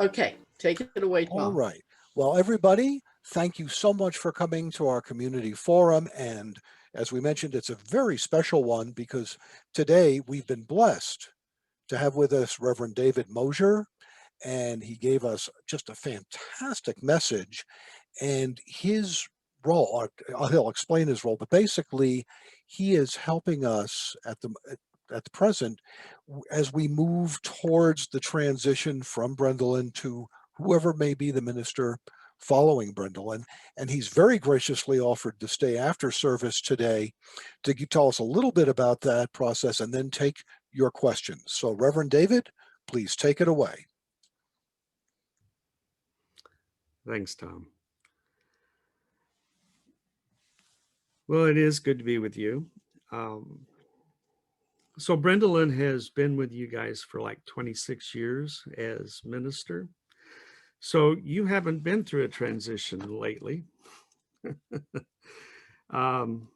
Okay, take it away, All Tom. right. Well, everybody, thank you so much for coming to our community forum. And as we mentioned, it's a very special one because today we've been blessed to have with us Reverend David Mosher, and he gave us just a fantastic message. And his role, he'll explain his role, but basically, he is helping us at the present as we move towards the transition from Brendelin to whoever may be the minister following Brendelin. And he's very graciously offered to stay after service today to tell us a little bit about that process and then take your questions. So, Reverend David, please take it away. Thanks, Tom. Well, it is good to be with you. So Brendelin has been with you guys for like 26 years as minister. So you haven't been through a transition lately. um,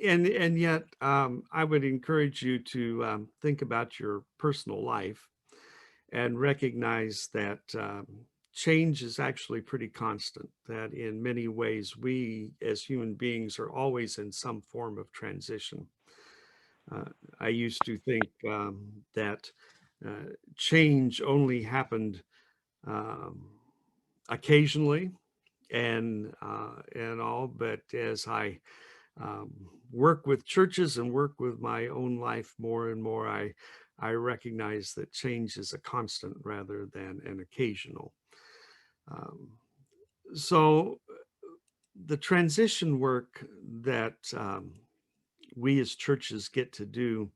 and yet I would encourage you to think about your personal life and recognize that change is actually pretty constant, that in many ways we as human beings are always in some form of transition. I used to think that change only happened um, occasionally and all, but as I work with churches and work with my own life more and more, I recognize that change is a constant rather than an occasional. Um, so the transition work that we as churches get to do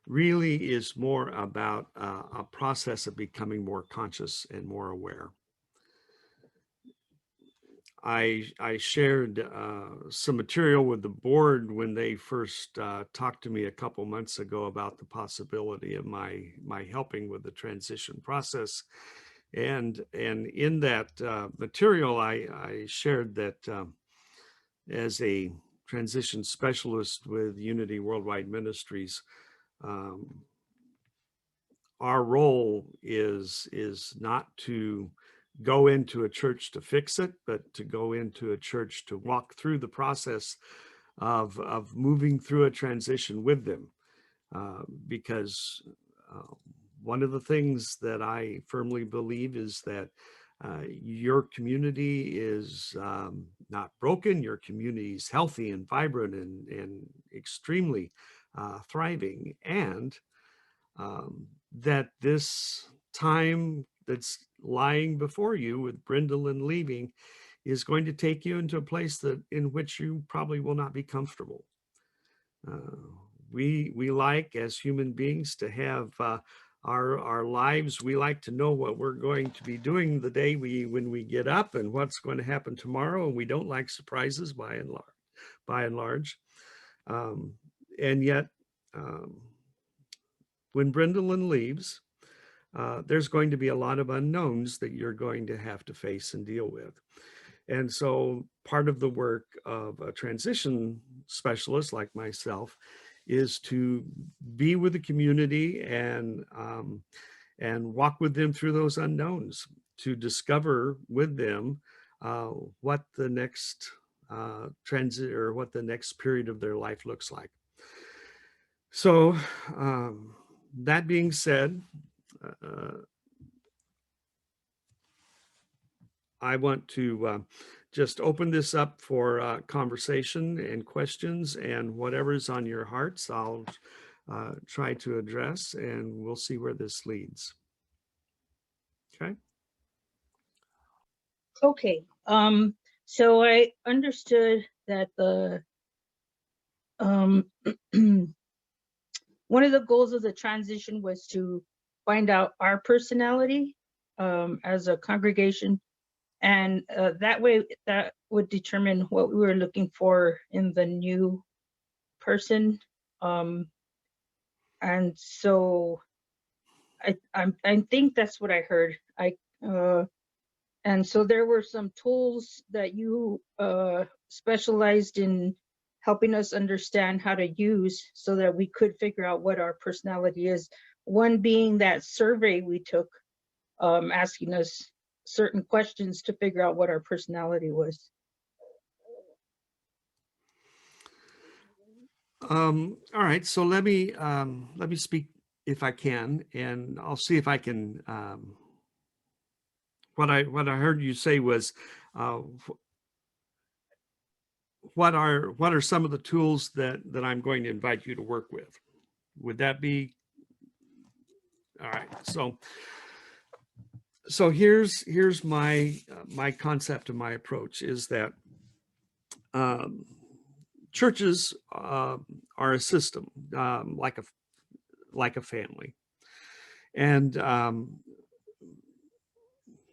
really is more about a process of becoming more conscious and more aware. I shared some material with the board when they first talked to me a couple months ago about the possibility of my helping with the transition process, and in that material I shared that as a transition specialist with Unity Worldwide Ministries, our role is not to go into a church to fix it, but to go into a church to walk through the process of moving through a transition with them. Because one of the things that I firmly believe is that your community is not broken, your community is healthy and vibrant and extremely thriving, and that this time that's lying before you with Brendelin leaving is going to take you into a place that in which you probably will not be comfortable. We like as human beings to have our lives. We like to know what we're going to be doing the day when we get up and what's going to happen tomorrow, and we don't like surprises by and large. And yet when Brendelin leaves, there's going to be a lot of unknowns that you're going to have to face and deal with. And so part of the work of a transition specialist like myself is to be with the community and walk with them through those unknowns, to discover with them what the next transit or what the next period of their life looks like. So that being said, I want to just open this up for conversation and questions, and whatever's on your hearts, I'll try to address, and we'll see where this leads. Okay. Okay. So I understood that the one of the goals of the transition was to find out our personality as a congregation, and that way that would determine what we were looking for in the new person. And so I think that's what I heard. And so there were some tools that you specialized in helping us understand how to use so that we could figure out what our personality is. One being that survey we took asking us certain questions to figure out what our personality was. All right, so let me speak if I can, and I'll see if I can. What I heard you say was, what are some of the tools that I'm going to invite you to work with? Would that be all right? So here's my my concept and my approach is that um, churches are a system, like a family, and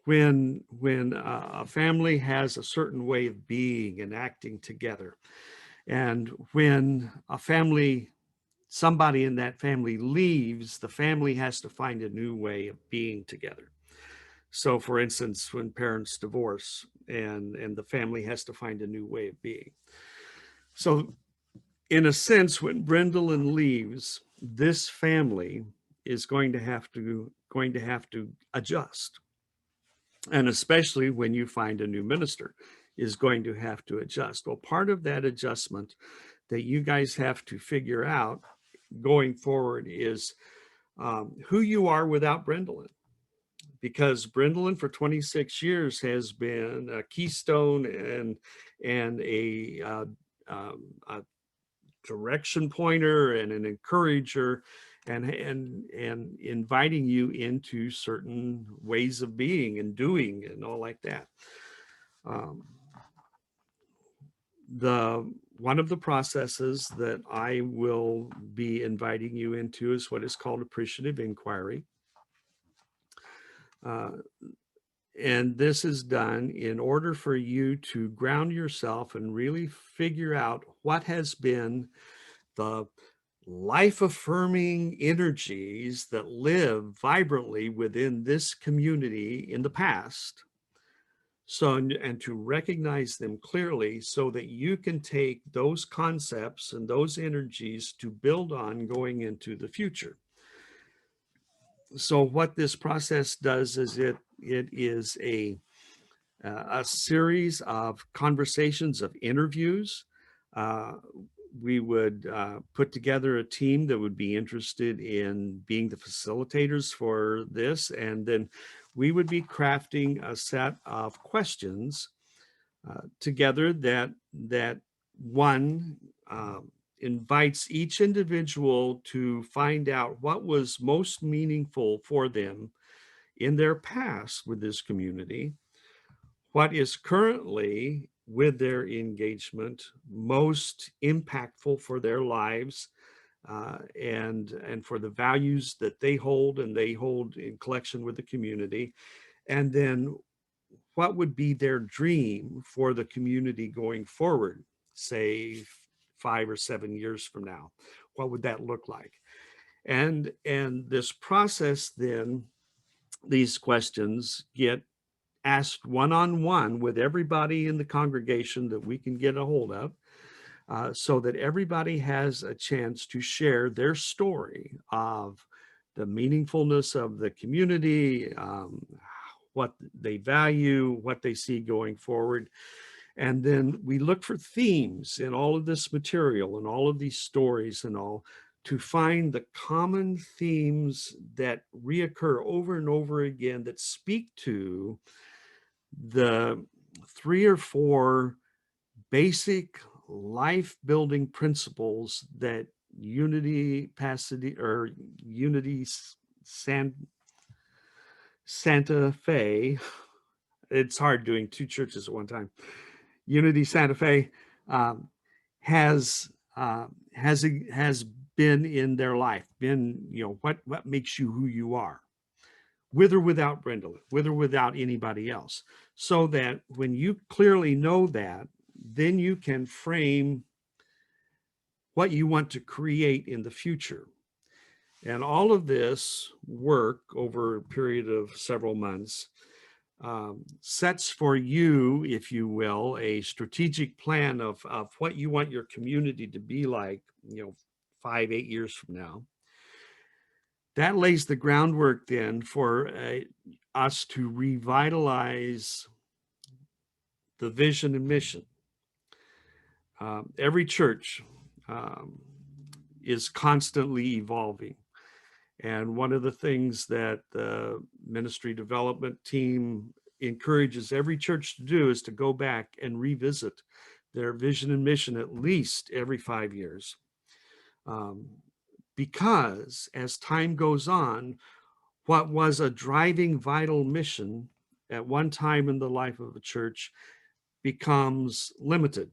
when a family has a certain way of being and acting together, and when a family somebody in that family leaves, the family has to find a new way of being together. So for instance, when parents divorce and the family has to find a new way of being. So in a sense, when Brendolyn leaves, this family is going to have to adjust. And especially when you find a new minister is going to have to adjust. Well, part of that adjustment that you guys have to figure out going forward is who you are without Brendolyn, because Brendolyn for 26 years has been a keystone and a direction pointer and an encourager and inviting you into certain ways of being and doing and all like that. Um, the one of the processes that I will be inviting you into is what is called appreciative inquiry. Uh, and this is done in order for you to ground yourself and really figure out what has been the life affirming energies that live vibrantly within this community in the past. So, and to recognize them clearly so that you can take those concepts and those energies to build on going into the future. So what this process does is it is a series of conversations, of interviews. Uh, we would put together a team that would be interested in being the facilitators for this, and then we would be crafting a set of questions together that one invites each individual to find out what was most meaningful for them in their past with this community, what is currently with their engagement most impactful for their lives, and for the values that they hold and they hold in collection with the community, and then what would be their dream for the community going forward, say 5 or 7 years from now. What would that look like? And this process, then these questions get asked one-on-one with everybody in the congregation that we can get a hold of, so that everybody has a chance to share their story of the meaningfulness of the community, what they value, what they see going forward. And then we look for themes in all of this material and all of these stories and all, to find the common themes that reoccur over and over again that speak to the 3 or 4 basic life building principles that Unity Pasadena or Unity Santa Fe, it's hard doing 2 churches at one time. Unity Santa Fe um, has been in their life, been, you know, what makes you who you are, with or without Brenda, with or without anybody else, so that when you clearly know that, then you can frame what you want to create in the future. And all of this work over a period of several months sets for you, if you will, a strategic plan of what you want your community to be like, you know, 5, 8 years from now. That lays the groundwork then for us to revitalize the vision and mission. Every church um, is constantly evolving. And one of the things that the ministry development team encourages every church to do is to go back and revisit their vision and mission at least every 5 years. Um, because as time goes on, what was a driving vital mission at one time in the life of a church becomes limited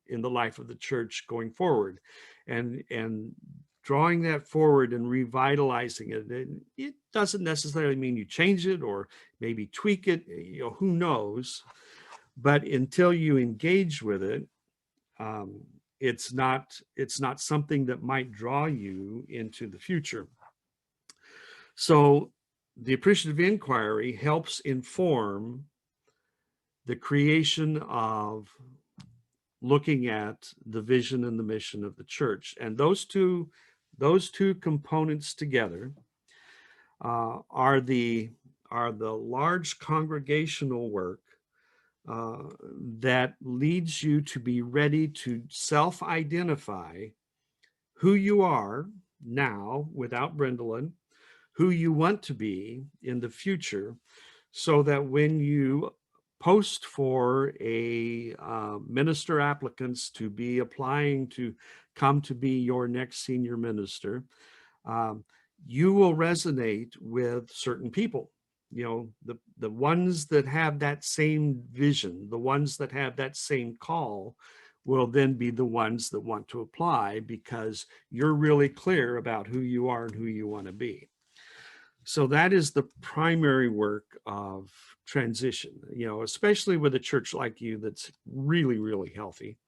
in the life of the church going forward. And drawing that forward and revitalizing it, it doesn't necessarily mean you change it or maybe tweak it, who knows. But until you engage with it, um, it's not something that might draw you into the future. So the appreciative inquiry helps inform the creation of looking at the vision and the mission of the church. And those two components together are the large congregational work that leads you to be ready to self-identify who you are now without Brindlin, who you want to be in the future, so that when you post for a minister applicants to be applying to come to be your next senior minister, um, you will resonate with certain people. The ones that have that same vision, the ones that have that same call, will then be the ones that want to apply because you're really clear about who you are and who you want to be. So that is the primary work of transition, especially with a church like you that's really, really healthy,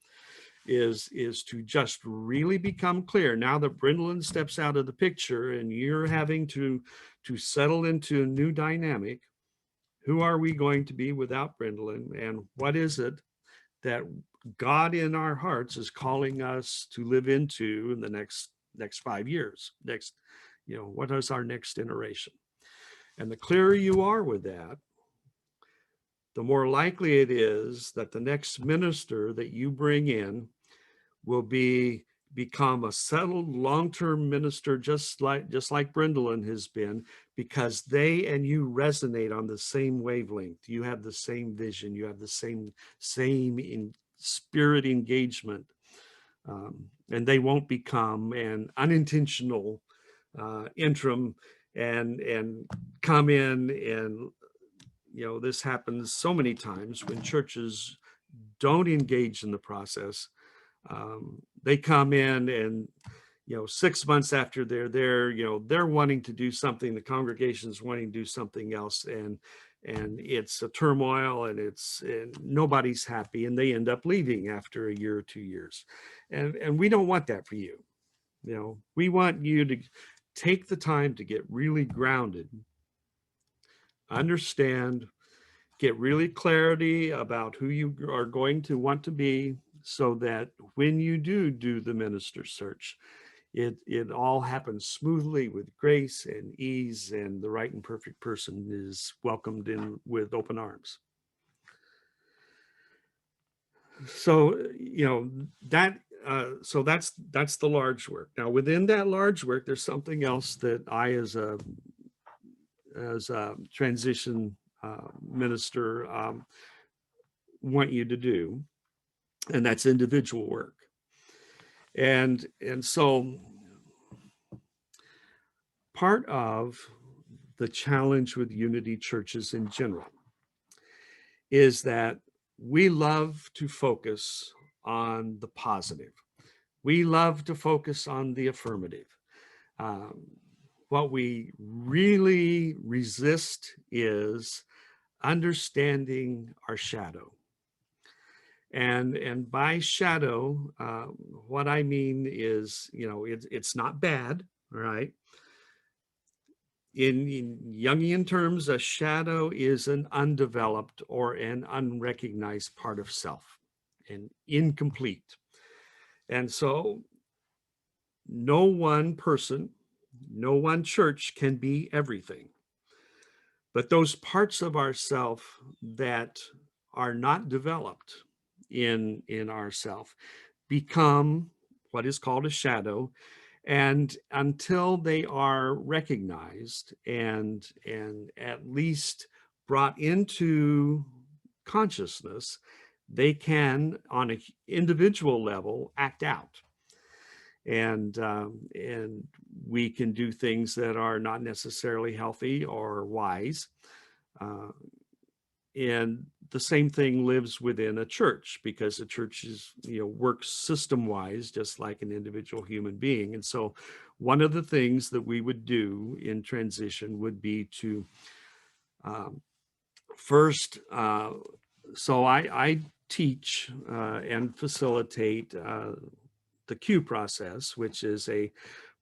is to just really become clear. Now that Brindlin steps out of the picture and you're having to settle into a new dynamic, who are we going to be without Brindlin, and what is it that God in our hearts is calling us to live into in the next 5 years? What is our next iteration? And the clearer you are with that, the more likely it is that the next minister that you bring in will become a settled long-term minister, just like Brindlin has been, because they and you resonate on the same wavelength. You have the same vision. You have the same in spirit engagement, and they won't become an unintentional interim and come in. And this happens so many times when churches don't engage in the process. They come in and 6 months after they're there, they're wanting to do something, the congregation's wanting to do something else, and it's a turmoil, and nobody's happy, and they end up leaving after a year or 2 years. And we don't want that for you. We want you to take the time to get really grounded, understand, get really clarity about who you are going to want to be, so that when you do the minister search, it all happens smoothly with grace and ease, and the right and perfect person is welcomed in with open arms. So that so that's the large work. Now within that large work, there's something else that I, as a transition minister, want you to do, and that's individual work. And so part of the challenge with unity churches in general is that we love to focus on the positive. We love to focus on the affirmative. What we really resist is understanding our shadow. And by shadow, what I mean is, it's not bad, right? In Jungian terms, a shadow is an undeveloped or an unrecognized part of self, and incomplete. And so no one person No one church can be everything. But those parts of ourself that are not developed in ourself become what is called a shadow, and until they are recognized and at least brought into consciousness, they can on an individual level act out, and we can do things that are not necessarily healthy or wise. uh, and the same thing lives within a church, because the church is, works system wise just like an individual human being. And so one of the things that we would do in transition would be to um, first so I teach and facilitate the Q process, which is a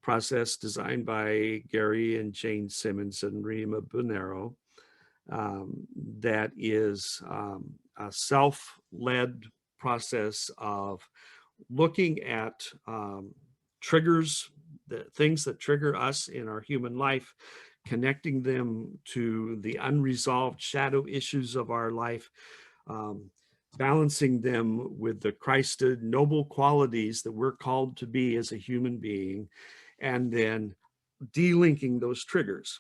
process designed by Gary and Jane Simmons and Rima Bonero, that is a self-led process of looking at triggers, the things that trigger us in our human life, connecting them to the unresolved shadow issues of our life, um, balancing them with the Christed noble qualities that we're called to be as a human being, and then delinking those triggers.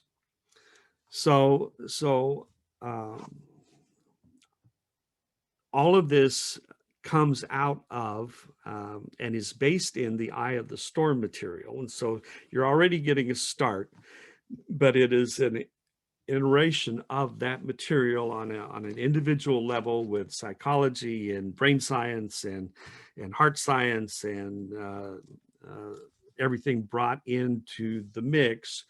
So um, all of this comes out of and is based in the eye of the storm material. And so you're already getting a start, but it is an iteration of that material on an individual level, with psychology and brain science and heart science and everything brought into the mix,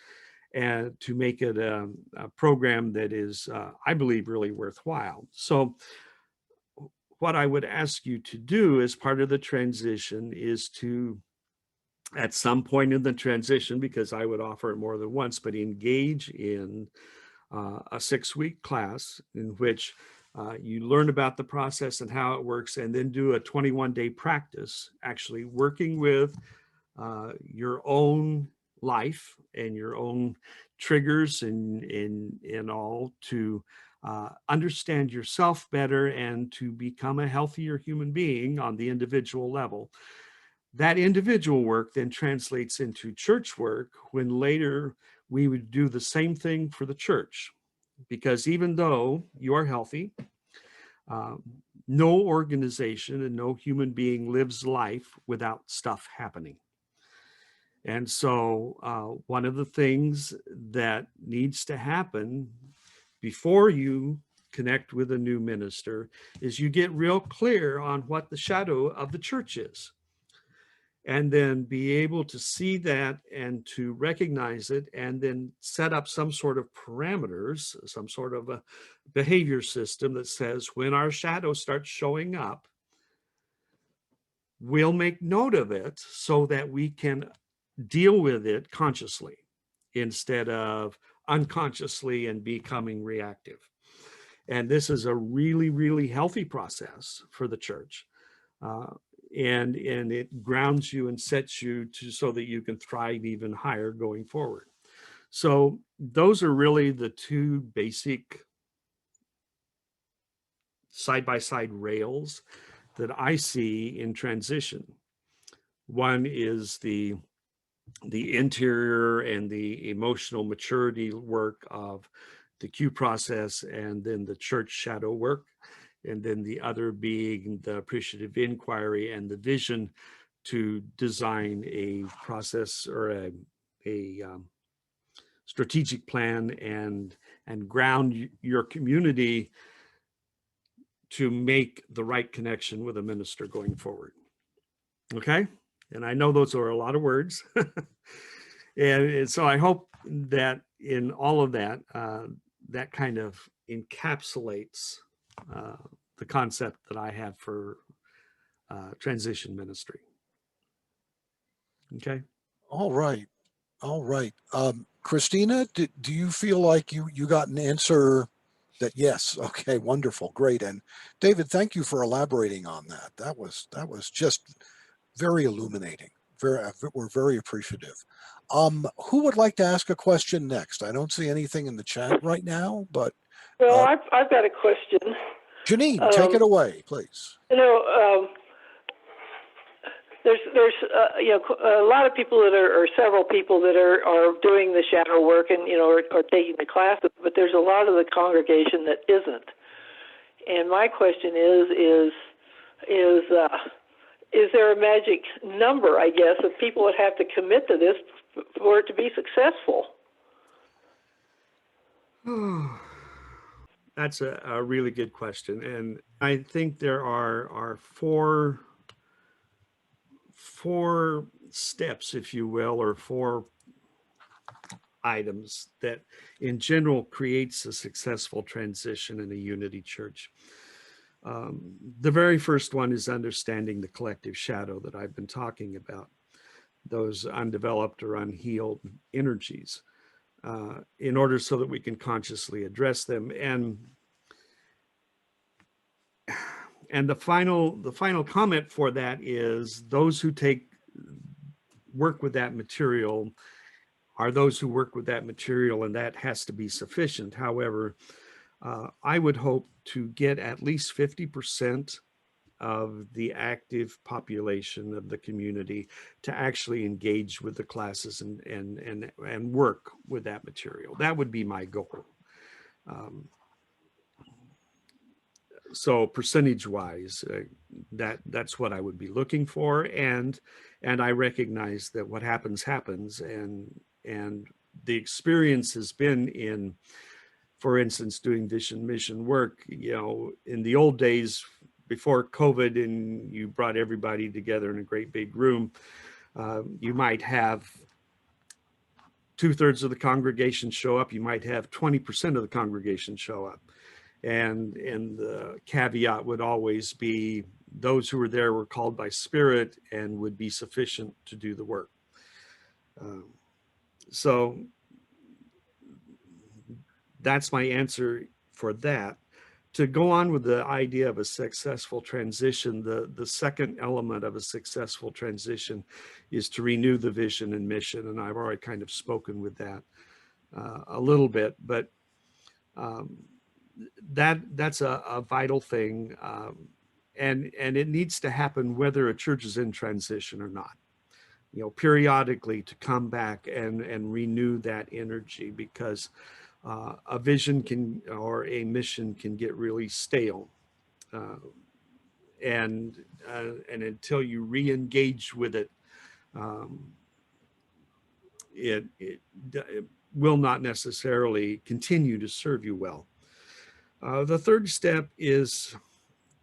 and to make it a program that is, I believe, really worthwhile. So what I would ask you to do as part of the transition is to, at some point in the transition, because I would offer it more than once, but engage in a 6-week class in which you learn about the process and how it works, and then do a 21-day practice, actually working with your own life and your own triggers and all, to understand yourself better and to become a healthier human being on the individual level. That individual work then translates into church work, when later we would do the same thing for the church. Because even though you are healthy, um, no organization and no human being lives life without stuff happening. And so one of the things that needs to happen before you connect with a new minister is you get real clear on what the shadow of the church is, and then be able to see that and to recognize it, and then set up some sort of parameters, some sort of a behavior system that says, when our shadow starts showing up, we'll make note of it so that we can deal with it consciously instead of unconsciously and becoming reactive. And this is a really, really healthy process for the church. Uh, and it grounds you and sets you to, so that you can thrive even higher going forward. So those are really the two basic side-by-side rails that I see in transition. One is the interior and the emotional maturity work of the Q process, and then the church shadow work. And then the other being the appreciative inquiry and the vision to design a process or a strategic plan, and ground your community to make the right connection with a minister going forward. Okay. And I know those are a lot of words. And so I hope that in all of that, that kind of encapsulates the concept that I have for transition ministry. Okay. All right. All right. Christina, do you feel like you got an answer that yes? Okay, wonderful, great. And David, thank you for elaborating on that. That was just very illuminating. We're very appreciative. Who would like to ask a question next? I don't see anything in the chat right now, but Well, uh, I've got a question. Janine, take Um, it away, please. you know, there's a lot of people that are, or several people that are doing the shadow work and are taking the classes, but there's a lot of the congregation that isn't. And my question is there a magic number, I guess, of people that have to commit to this for it to be successful? That's a really good question. And I think there are four steps, if you will, or four items that in general creates a successful transition in a unity church. The very first one is understanding the collective shadow that I've been talking about, those undeveloped or unhealed energies, in order so that we can consciously address them. And the final comment for that is those who work with that material are those who work with that material, and that has to be sufficient. However, I would hope to get at least 50% of the active population of the community to actually engage with the classes and work with that material. That would be my goal. So percentage wise, that's what I would be looking for. And I recognize that what happens, and the experience has been in, for instance, doing vision mission work, in the old days before COVID and you brought everybody together in a great big room, you might have 2/3 of the congregation show up. You might have 20% of the congregation show up. And the caveat would always be those who were there were called by Spirit and would be sufficient to do the work. So that's my answer for that. To go on with the idea of a successful transition, the second element of a successful transition is to renew the vision and mission. And I've already kind of spoken with that a little bit, but that's a vital thing. And it needs to happen whether a church is in transition or not. Periodically to come back and renew that energy, because a vision or a mission can get really stale, and until you re-engage with it, it will not necessarily continue to serve you well. The third step is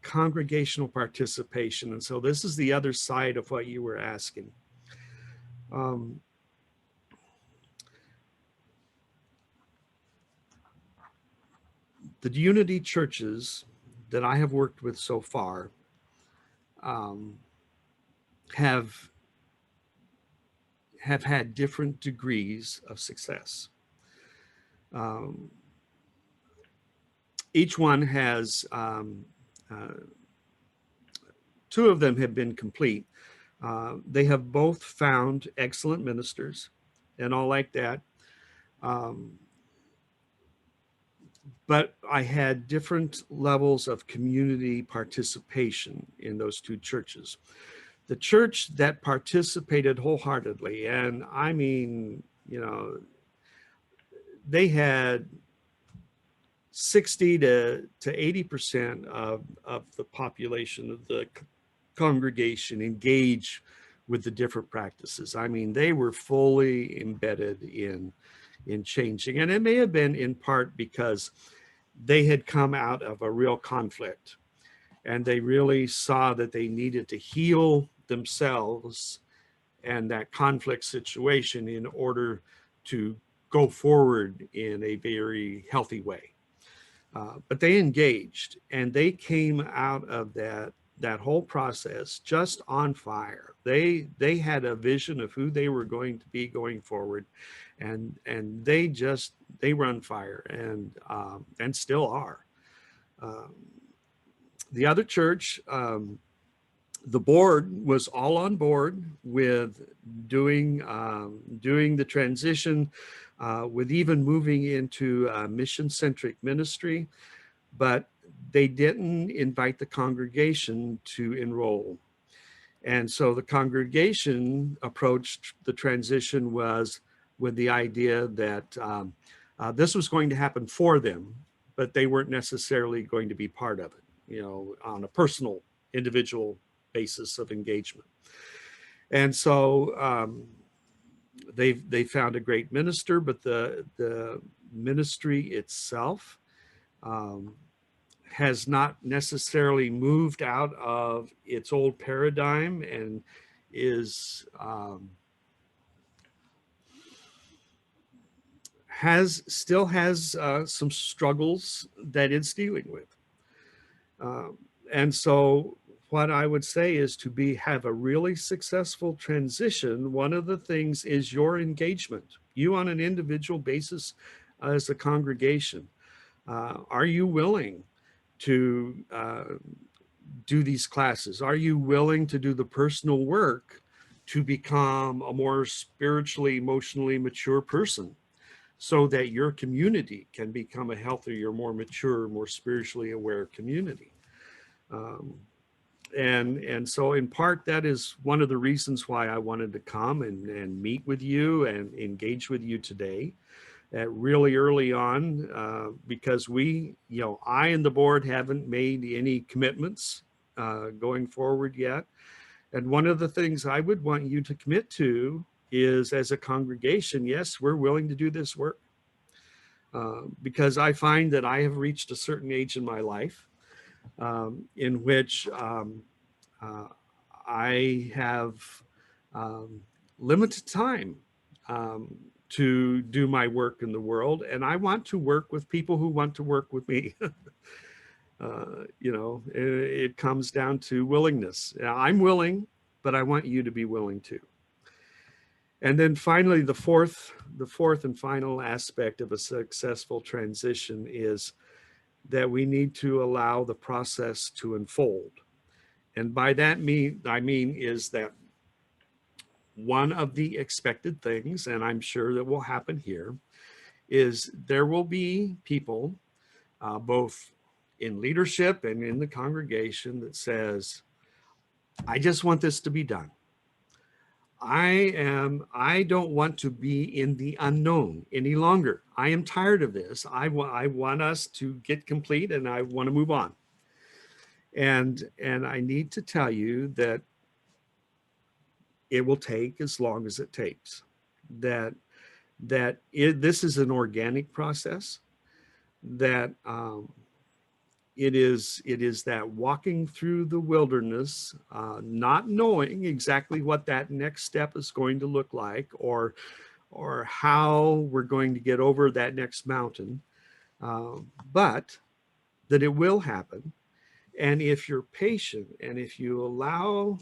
congregational participation, and so this is the other side of what you were asking. The unity churches that I have worked with so far have had different degrees of success. Each one has, two of them have been complete. They have both found excellent ministers and all like that. But I had different levels of community participation in those two churches. The church that participated wholeheartedly, and I mean, they had 60 to 80% of the population of the congregation engage with the different practices. I mean, they were fully embedded in changing. And it may have been in part because they had come out of a real conflict and they really saw that they needed to heal themselves and that conflict situation in order to go forward in a very healthy way. But they engaged and they came out of that whole process just on fire. They had a vision of who they were going to be going forward, and they were on fire and still are. The other church the board was all on board with doing the transition, with even moving into mission-centric ministry, but they didn't invite the congregation to enroll. And so the congregation approached the transition was with the idea that this was going to happen for them, but they weren't necessarily going to be part of it, you know, on a personal, individual basis of engagement. And so they found a great minister, but the ministry itself has not necessarily moved out of its old paradigm and is still has some struggles that it's dealing with. And so what I would say is to have a really successful transition, one of the things is your engagement. You on an individual basis as a congregation. Are you willing to do these classes? Are you willing to do the personal work to become a more spiritually, emotionally mature person so that your community can become a healthier, more mature, more spiritually aware community? And so in part, that is one of the reasons why I wanted to come and meet with you and engage with you today at really early on, because I and the board haven't made any commitments going forward yet. And one of the things I would want you to commit to is, as a congregation, yes, we're willing to do this work, because I find that I have reached a certain age in my life in which I have limited time to do my work in the world, and I want to work with people who want to work with me. It comes down to willingness. I'm willing, but I want you to be willing too. And then finally, the fourth and final aspect of a successful transition is that we need to allow the process to unfold. And by that I mean is that one of the expected things, and I'm sure that will happen here, is there will be people, both in leadership and in the congregation, that says, I just want this to be done. I don't want to be in the unknown any longer. I am tired of this. I want us to get complete, and I want to move on. And I need to tell you that it will take as long as it takes. This is an organic process. That it is that walking through the wilderness, not knowing exactly what that next step is going to look like, or how we're going to get over that next mountain, but that it will happen. And if you're patient, and if you allow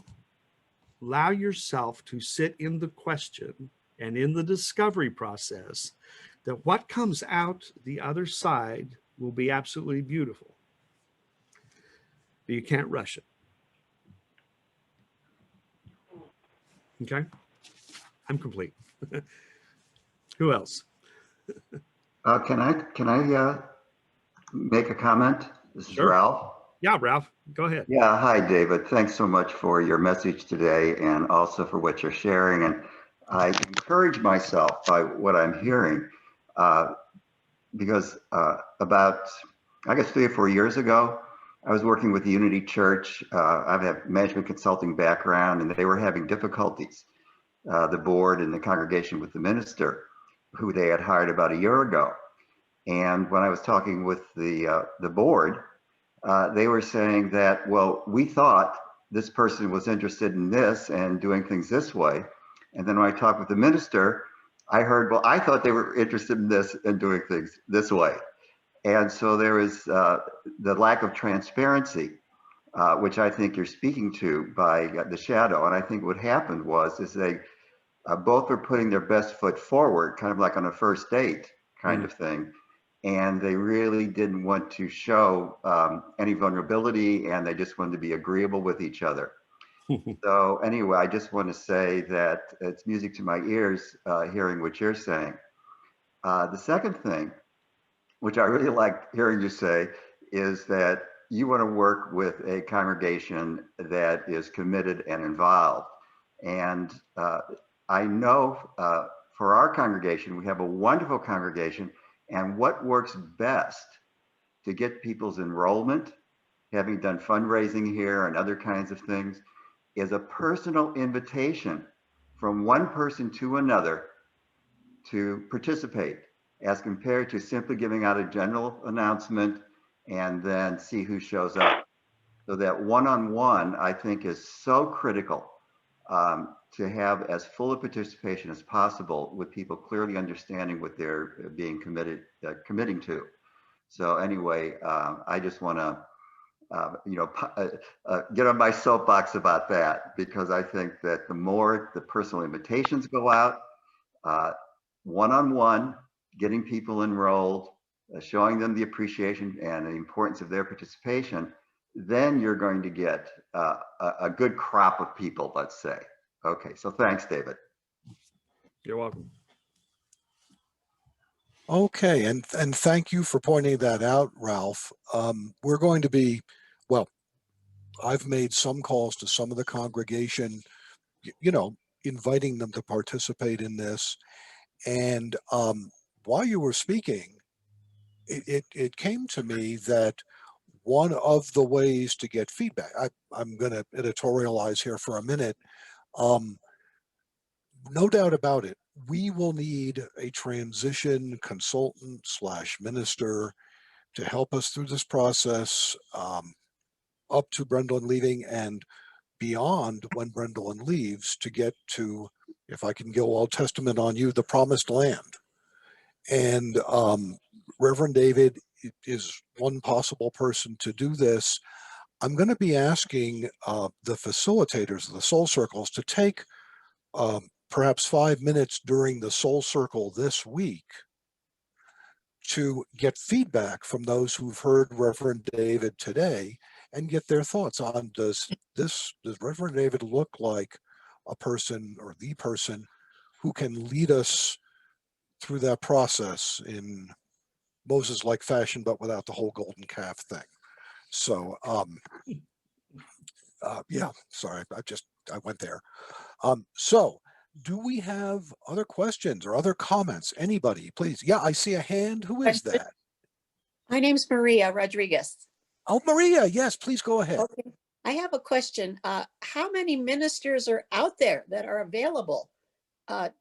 yourself to sit in the question and in the discovery process, that what comes out the other side will be absolutely beautiful. But you can't rush it. Okay? I'm complete. Who else? Can I make a comment? This is Sure. Ralph. Yeah, Ralph, go ahead. Yeah, hi, David. Thanks so much for your message today, and also for what you're sharing. And I encourage myself by what I'm hearing, because about, I guess, 3 or 4 years ago, I was working with the Unity Church. I have a management consulting background, and they were having difficulties, the board and the congregation, with the minister who they had hired about a year ago. And when I was talking with the board, they were saying that, well, we thought this person was interested in this and doing things this way. And then when I talked with the minister, I heard, well, I thought they were interested in this and doing things this way. And so there is the lack of transparency, which I think you're speaking to by the shadow. And I think what happened is they both were putting their best foot forward, kind of like on a first date kind of thing. And they really didn't want to show any vulnerability, and they just wanted to be agreeable with each other. So anyway, I just want to say that it's music to my ears hearing what you're saying. The second thing, which I really like hearing you say, is that you want to work with a congregation that is committed and involved. And I know for our congregation, we have a wonderful congregation. And what works best to get people's enrollment, having done fundraising here and other kinds of things, is a personal invitation from one person to another to participate, as compared to simply giving out a general announcement and then see who shows up. So that one-on-one, I think, is so critical, to have as full a participation as possible, with people clearly understanding what they're being committing to. So anyway, I just want to get on my soapbox about that, because I think that the more the personal invitations go out, one-on-one, getting people enrolled, showing them the appreciation and the importance of their participation, then you're going to get a good crop of people, let's say. Okay, so thanks, David. You're welcome. Okay, and thank you for pointing that out, Ralph. We're going to be, well, I've made some calls to some of the congregation, inviting them to participate in this. And while you were speaking, it came to me that one of the ways to get feedback, I'm going to editorialize here for a minute. No doubt about it, we will need a transition consultant / minister to help us through this process, up to Brendan leaving and beyond when Brendan leaves, to get to, if I can go Old Testament on you, the promised land. And Reverend David is one possible person to do this. I'm going to be asking the facilitators of the Soul Circles to take perhaps 5 minutes during the Soul Circle this week to get feedback from those who've heard Reverend David today and get their thoughts on, does Reverend David look like a person, or the person, who can lead us through that process in Moses-like fashion, but without the whole golden calf thing. So yeah, sorry, I went there. So do we have other questions or other comments? Anybody, please? Yeah, I see a hand. Who is that? My name's Maria Rodriguez. Oh, Maria, yes, please go ahead. Okay. I have a question. How many ministers are out there that are available?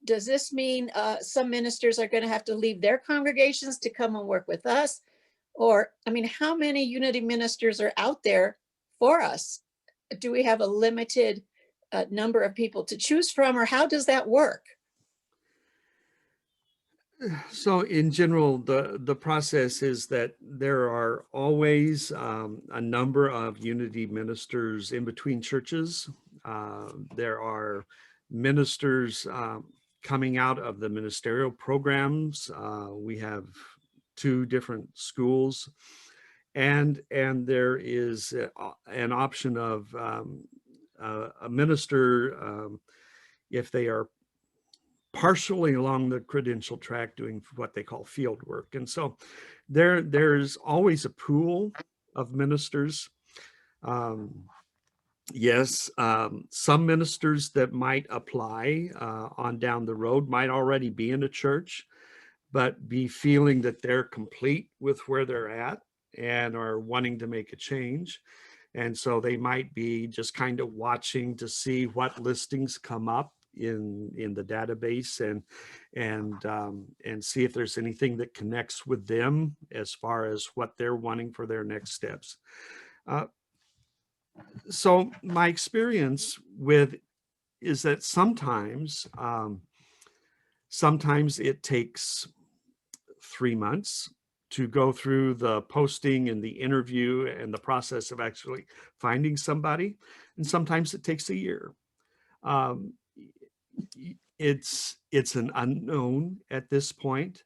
Does this mean some ministers are going to have to leave their congregations to come and work with us? Or, I mean, how many unity ministers are out there for us? Do we have a limited number of people to choose from, or how does that work? So in general, the process is that there are always a number of unity ministers in between churches. There are ministers coming out of the ministerial programs. We have 2 different schools, and there is an option of a minister, if they are partially along the credential track, doing what they call field work. And so there's always a pool of ministers. Yes, some ministers that might apply on down the road might already be in a church, but be feeling that they're complete with where they're at and are wanting to make a change. And so they might be just kind of watching to see what listings come up in the database, and see if there's anything that connects with them as far as what they're wanting for their next steps. So my experience with is that sometimes it takes 3 months to go through the posting and the interview and the process of actually finding somebody, and sometimes it takes a year. It's an unknown at this point,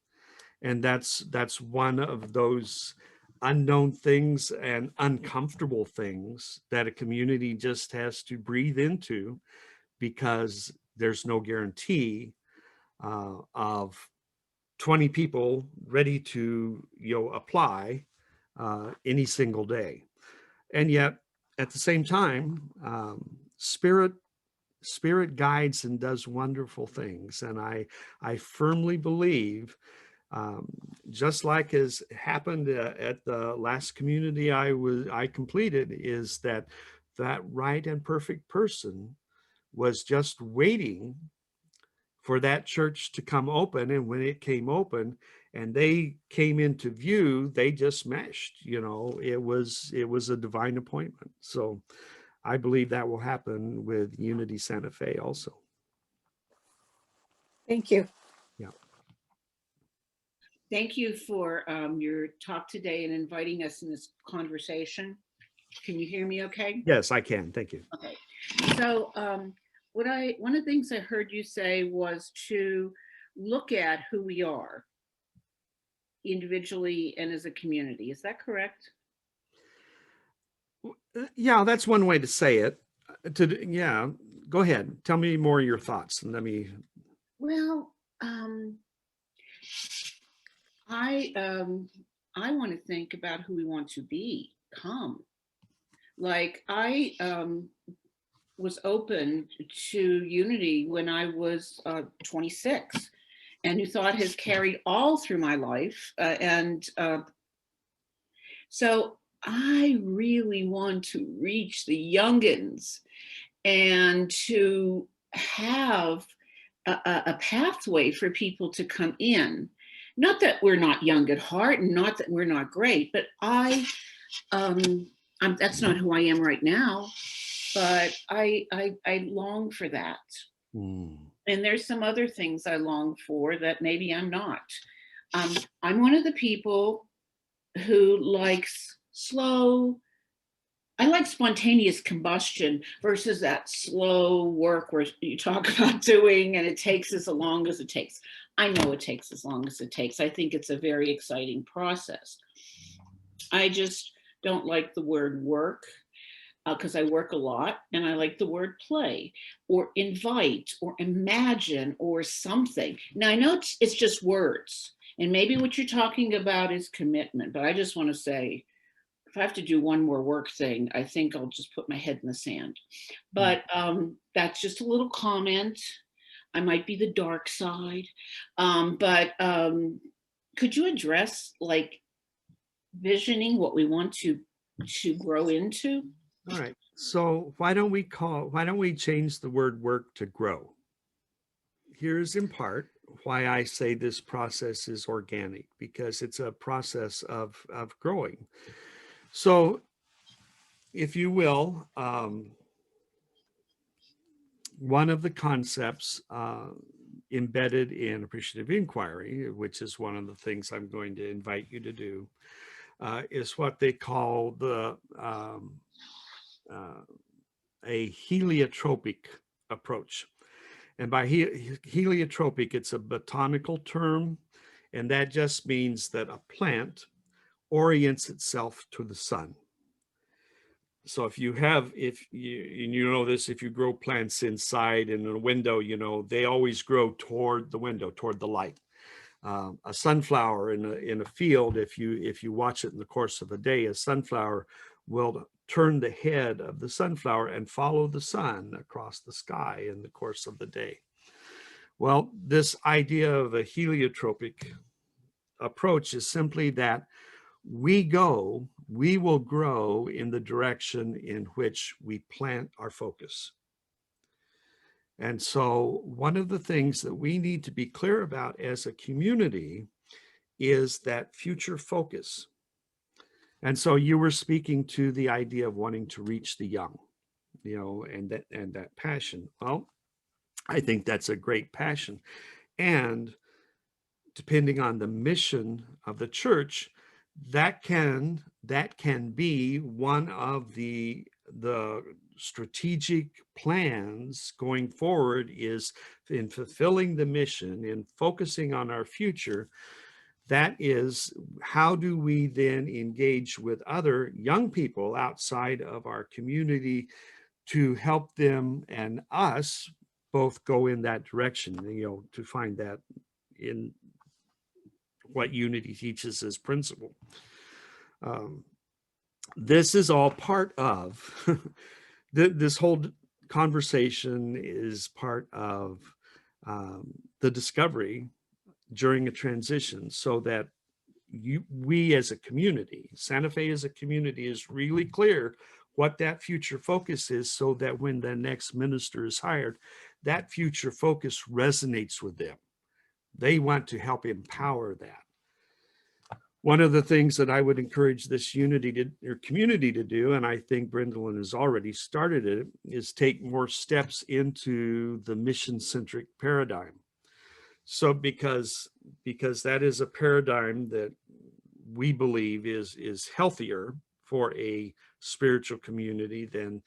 and that's one of those unknown things and uncomfortable things that a community just has to breathe into, because there's no guarantee of 20 people ready to apply any single day. And yet at the same time, spirit guides and does wonderful things. And I firmly believe, just like has happened at the last community I completed, is that right and perfect person was just waiting for that church to come open. And when it came open and they came into view, they just meshed. It was a divine appointment. So I believe that will happen with Unity Santa Fe also. Thank you. Yeah. Thank you for your talk today and inviting us in this conversation. Can you hear me okay? Yes, I can. Thank you. Okay. So one of the things I heard you say was to look at who we are individually and as a community. Is that correct? Yeah, that's one way to say it. Yeah, go ahead. Tell me more of your thoughts and let me. Well, I want to think about who we want to become. Like I was open to Unity when I was 26, and who thought has carried all through my life. So I really want to reach the youngins and to have a pathway for people to come in. Not that we're not young at heart, and not that we're not great, but that's not who I am right now. But I long for that. And there's some other things I long for that maybe I'm not. I'm one of the people who likes I like spontaneous combustion versus that slow work where you talk about doing and it takes as long as it takes. I know it takes as long as it takes. I think it's a very exciting process. I just don't like the word work, because I work a lot, and I like the word play or invite or imagine or something. Now I know it's just words, and maybe what you're talking about is commitment, but I just want to say, if I have to do one more work thing, I think I'll just put my head in the sand. But that's just a little comment. I might be the dark side, but could you address like visioning what we want to grow into? All right. So why don't we change the word work to grow? Here's in part why I say this process is organic, because it's a process of growing. So if you will, one of the concepts embedded in appreciative inquiry, which is one of the things I'm going to invite you to do, is what they call a heliotropic approach. And by heliotropic, it's a botanical term, and that just means that a plant orients itself to the sun. So if you know this, if you grow plants inside in a window, they always grow toward the window, toward the light. A sunflower in a field, if you watch it in the course of a day, a sunflower will turn the head of the sunflower and follow the sun across the sky in the course of the day. Well, this idea of a heliotropic approach is simply that we will grow in the direction in which we plant our focus. And so one of the things that we need to be clear about as a community is that future focus. And so you were speaking to the idea of wanting to reach the young, and that passion. Well, I think that's a great passion. And depending on the mission of the church, that can be one of the strategic plans going forward, is in fulfilling the mission, in focusing on our future, that is, how do we then engage with other young people outside of our community to help them and us both go in that direction, to find that in what Unity teaches as principle. This is all part of this whole conversation is part of the discovery during a transition, so that we as a community, Santa Fe as a community, is really clear what that future focus is, so that when the next minister is hired, that future focus resonates with them. They want to help empower that. One of the things that I would encourage this community to do, and I think Brindleton has already started it, is take more steps into the mission-centric paradigm. So because that is a paradigm that we believe is healthier for a spiritual community than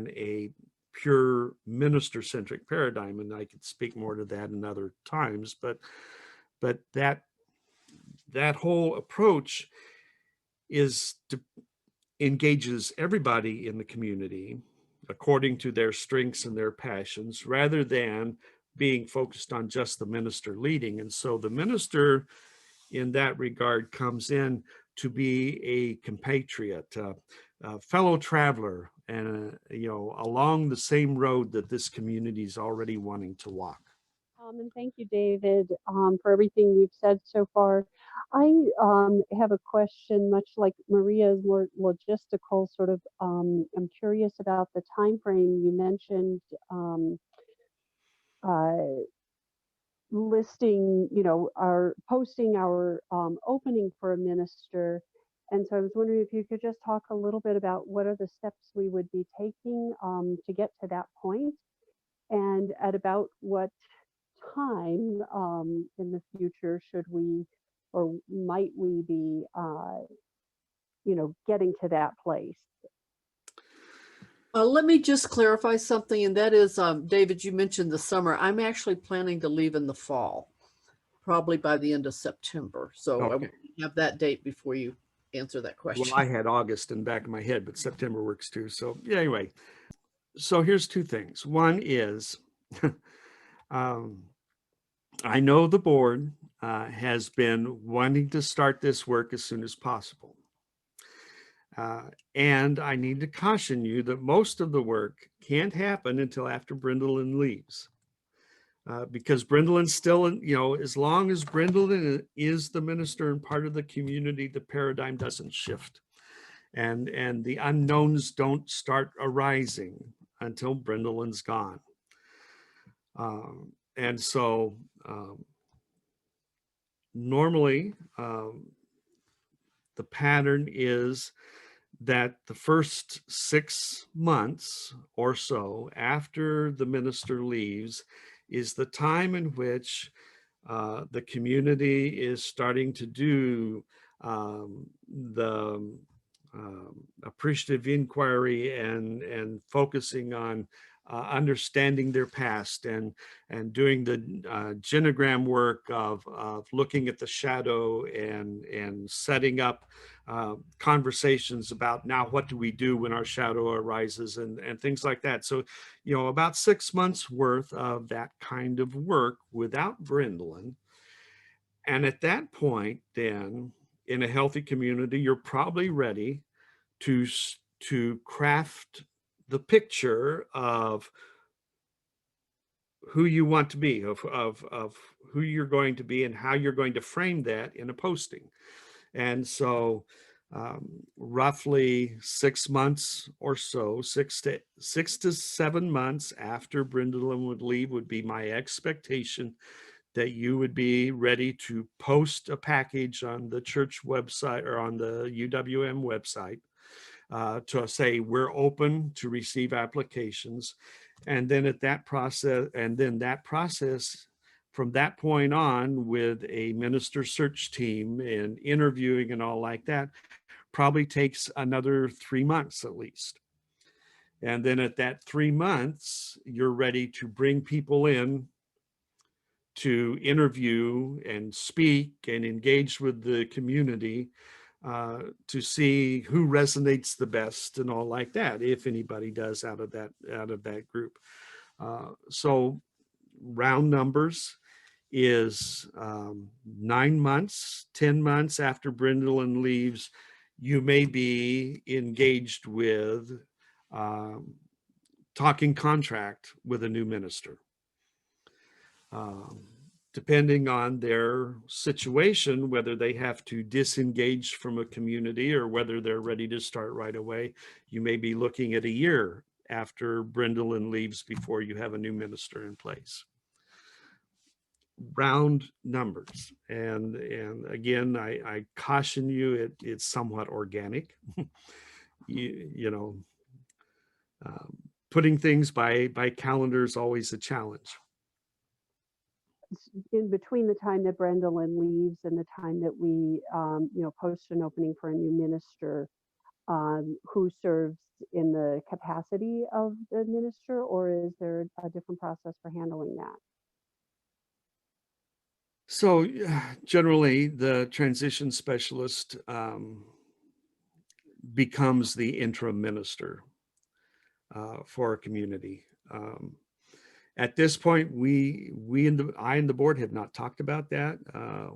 a pure minister-centric paradigm. And I could speak more to that in other times, but that whole approach engages everybody in the community according to their strengths and their passions, rather than being focused on just the minister leading. And so the minister in that regard comes in to be a compatriot, a fellow traveler, and along the same road that this community is already wanting to walk. And thank you, David, for everything you've said so far. I have a question, much like Maria's, more logistical sort of. I'm curious about the time frame you mentioned. Listing, our posting our opening for a minister. And so I was wondering if you could just talk a little bit about what are the steps we would be taking to get to that point, and at about what time in the future should we, or might we be, getting to that place? Let me just clarify something, and that is, David, you mentioned the summer. I'm actually planning to leave in the fall, probably by the end of September. So I Okay. have that date before you answer that question. Well, I had August in the back of my head, but September works too. So yeah, anyway, so here's two things. One is, I know the board has been wanting to start this work as soon as possible. And I need to caution you that most of the work can't happen until after Brindleton leaves. Because Brindleton's still, as long as Brindleton is the minister and part of the community, the paradigm doesn't shift. And the unknowns don't start arising until Brindleton's gone. And so normally the pattern is that the first 6 months or so after the minister leaves is the time in which the community is starting to do the appreciative inquiry and focusing on understanding their past and doing the genogram work of looking at the shadow and setting up conversations about now what do we do when our shadow arises and things like that. So, about 6 months worth of that kind of work without Brindleton. And at that point, then, in a healthy community, you're probably ready to craft the picture of who you want to be, of who you're going to be and how you're going to frame that in a posting. And so roughly 6 months or so, 6 to 7 months after Brindleton would leave would be my expectation that you would be ready to post a package on the church website or on the UWM website to say we're open to receive applications. And then that process from that point on, with a minister search team and interviewing and all like that, probably takes another 3 months at least. And then at that 3 months, you're ready to bring people in to interview and speak and engage with the community to see who resonates the best and all like that, if anybody does out of that group. So round numbers is 9 months, 10 months after Brindleland leaves, you may be engaged with talking contract with a new minister. Depending on their situation, whether they have to disengage from a community or whether they're ready to start right away, you may be looking at a year after Brindleland leaves before you have a new minister in place. Round numbers. And again, I caution you, it's somewhat organic. Putting things by calendar is always a challenge. In between the time that Brendolyn leaves and the time that we, post an opening for a new minister, who serves in the capacity of the minister, or is there a different process for handling that? So generally, the transition specialist becomes the interim minister for a community. At this point, I and the board have not talked about that,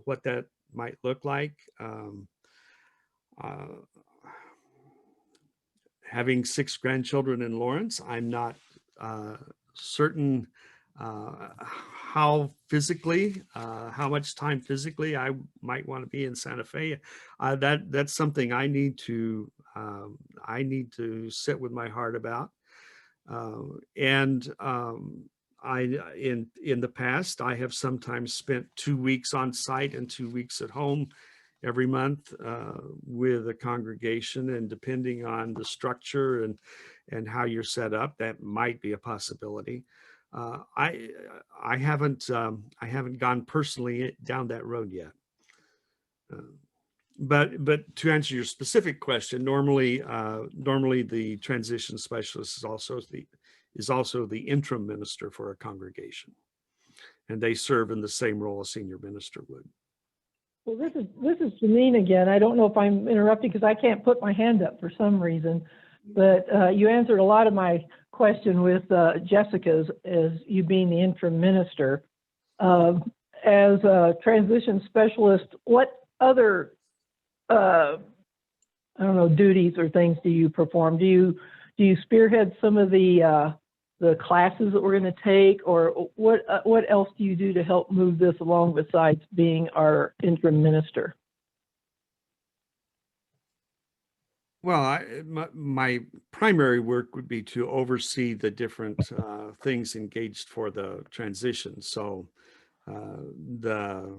what that might look like. Having 6 grandchildren in Lawrence, I'm not certain how much time physically I might want to be in Santa Fe. That's something I need to sit with my heart about. In the past, I have sometimes spent 2 weeks on site and 2 weeks at home every month with a congregation, and depending on the structure and how you're set up, that might be a possibility. I haven't gone personally down that road yet. But to answer your specific question, normally the transition specialist is also the interim minister for a congregation, and they serve in the same role a senior minister would. Well, this is Janine again. I don't know if I'm interrupting because I can't put my hand up for some reason, but you answered a lot of my question with Jessica's, as you being the interim minister. As a transition specialist, what other duties or things do you perform? Do you spearhead some of the classes that we're going to take, or what else do you do to help move this along besides being our interim minister? Well, my primary work would be to oversee the different things engaged for the transition. So the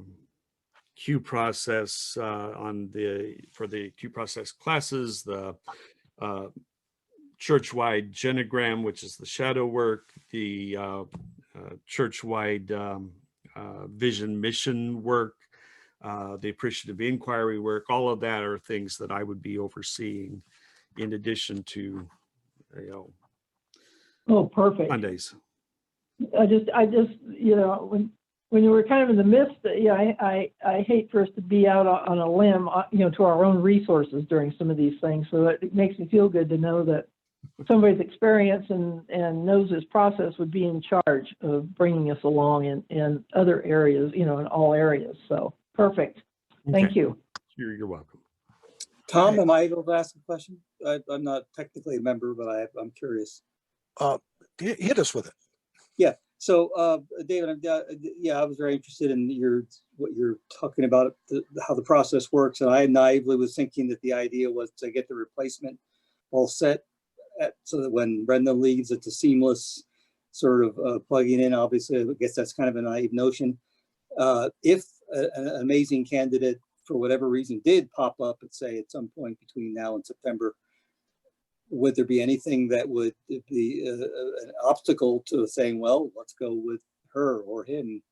Q process for the Q process classes, the church-wide genogram, which is the shadow work, the church-wide vision mission work, the appreciative inquiry work. All of that are things that I would be overseeing, in addition to, Oh, perfect. Mondays. I just when you were kind of in the midst, I hate for us to be out on a limb, to our own resources during some of these things. So it makes me feel good to know that somebody's experienced and knows this process would be in charge of bringing us along in other areas, in all areas. So perfect. Thank you. You're welcome. Tom, am I able to ask a question? I'm not technically a member, but I'm curious. Hit us with it. Yeah. So, David, I was very interested in what you're talking about, how the process works. And I naively was thinking that the idea was to get the replacement all set so that when Brenda leaves, it's a seamless sort of plugging in. Obviously, I guess that's kind of a naive notion. If an amazing candidate, for whatever reason, did pop up at some point between now and September, would there be anything that would be an obstacle to saying, well, let's go with her or him,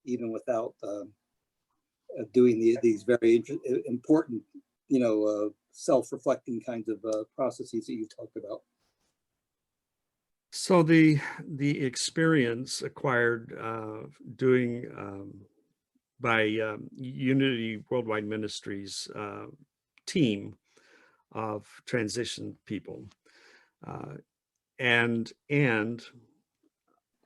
even without doing these very important, self-reflecting kinds of processes that you've talked about? So the experience acquired doing by Unity Worldwide Ministries team of transition people, and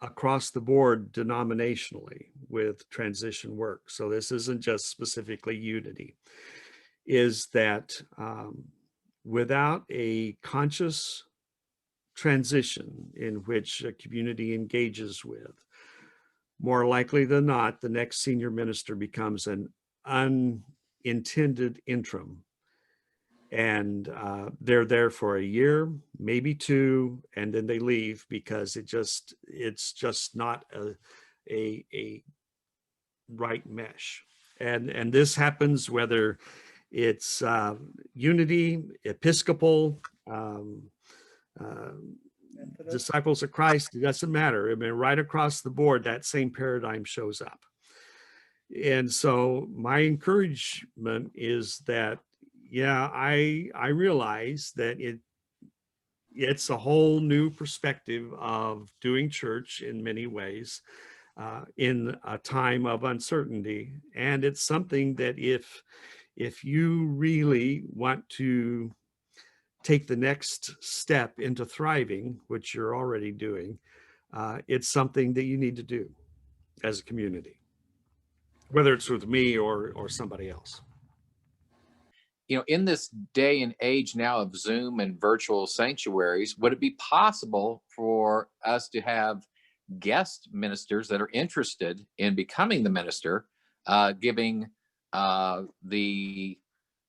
across the board denominationally with transition work. So this isn't just specifically Unity. Is that without a conscious transition in which a community engages with, more likely than not, the next senior minister becomes an unintended interim. And they're there for a year, maybe two, and then they leave because it's just not a right mesh. And this happens whether it's Unity, Episcopal, Disciples of Christ, it doesn't matter. I mean, right across the board, that same paradigm shows up. And so my encouragement is that, yeah, I realize that it's a whole new perspective of doing church in many ways in a time of uncertainty. And it's something that if you really want to take the next step into thriving, which you're already doing, it's something that you need to do as a community, whether it's with me or somebody else. You know, in this day and age now of Zoom and virtual sanctuaries, would it be possible for us to have guest ministers that are interested in becoming the minister, giving the,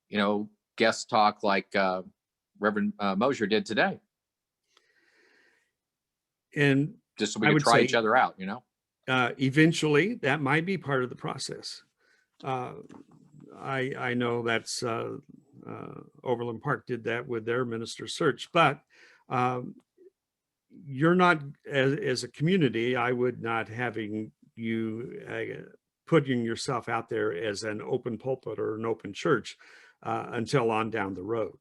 you know, guest talk like Reverend Mosher did today? And just so we can try each other out, you know? Eventually, that might be part of the process. I know that's Overland Park did that with their minister search, but you're not, as a community, I would not having you putting yourself out there as an open pulpit or an open church until on down the road.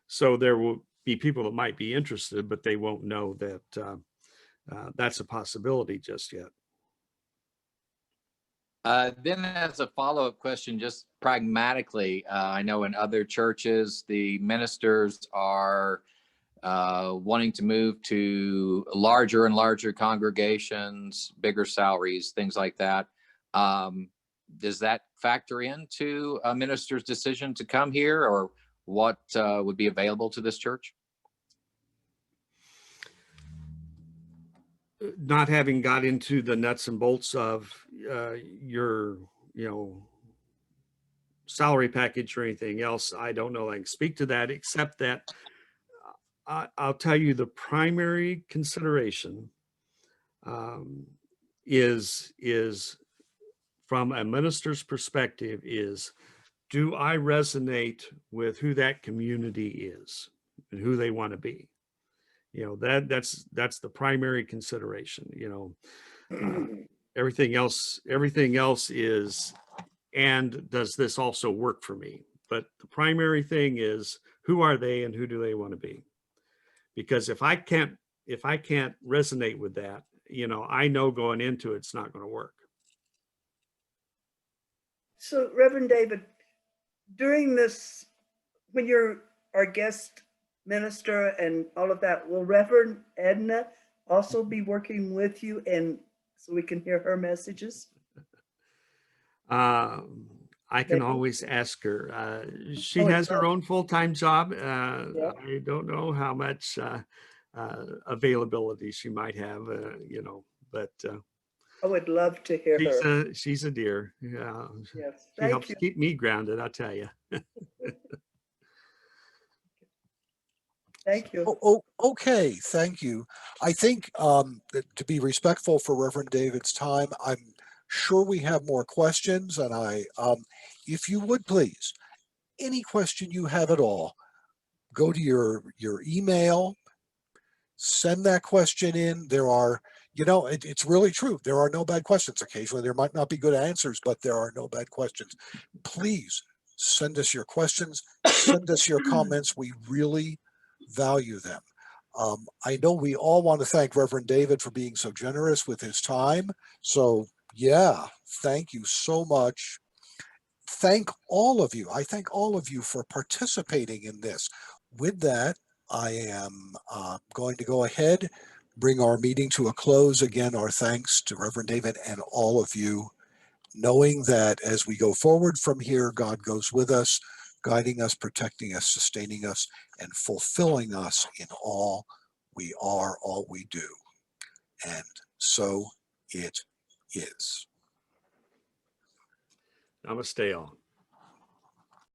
So there will be people that might be interested, but they won't know that that's a possibility just yet. Then as a follow-up question, just pragmatically, I know in other churches, the ministers are wanting to move to larger and larger congregations, bigger salaries, things like that. Does that factor into a minister's decision to come here, or what would be available to this church? Not having got into the nuts and bolts of your, salary package or anything else, I don't know I can speak to that, except that I'll tell you the primary consideration is from a minister's perspective is, do I resonate with who that community is and who they want to be? That's the primary consideration. Everything else is, and does this also work for me? But the primary thing is, who are they and who do they want to be? Because if I can't resonate with that, I know going into it's not going to work. So Reverend David, during this, when you're our guest minister and all of that, will Reverend Edna also be working with you, and so we can hear her messages? I can always ask her. She has her own full-time job. Yeah. I don't know how much availability she might have, but I would love to hear her. She's a dear. Yeah. Yes, She helps keep me grounded, I'll tell you. Thank you. Okay, thank you. I think that to be respectful for Reverend David's time, I'm sure we have more questions, and if you would please, any question you have at all, go to your email, send that question in. There are, it's really true. There are no bad questions. Occasionally there might not be good answers, but there are no bad questions. Please send us your questions, send us your comments. We really value them. I know we all want to thank Reverend David for being so generous with his time. So yeah, thank you so much. Thank all of you. I thank all of you for participating in this. With that, I am going to go ahead, bring our meeting to a close. Again, our thanks to Reverend David and all of you, knowing that as we go forward from here, God goes with us, guiding us, protecting us, sustaining us, and fulfilling us in all we are, all we do. And so it is. Namaste all.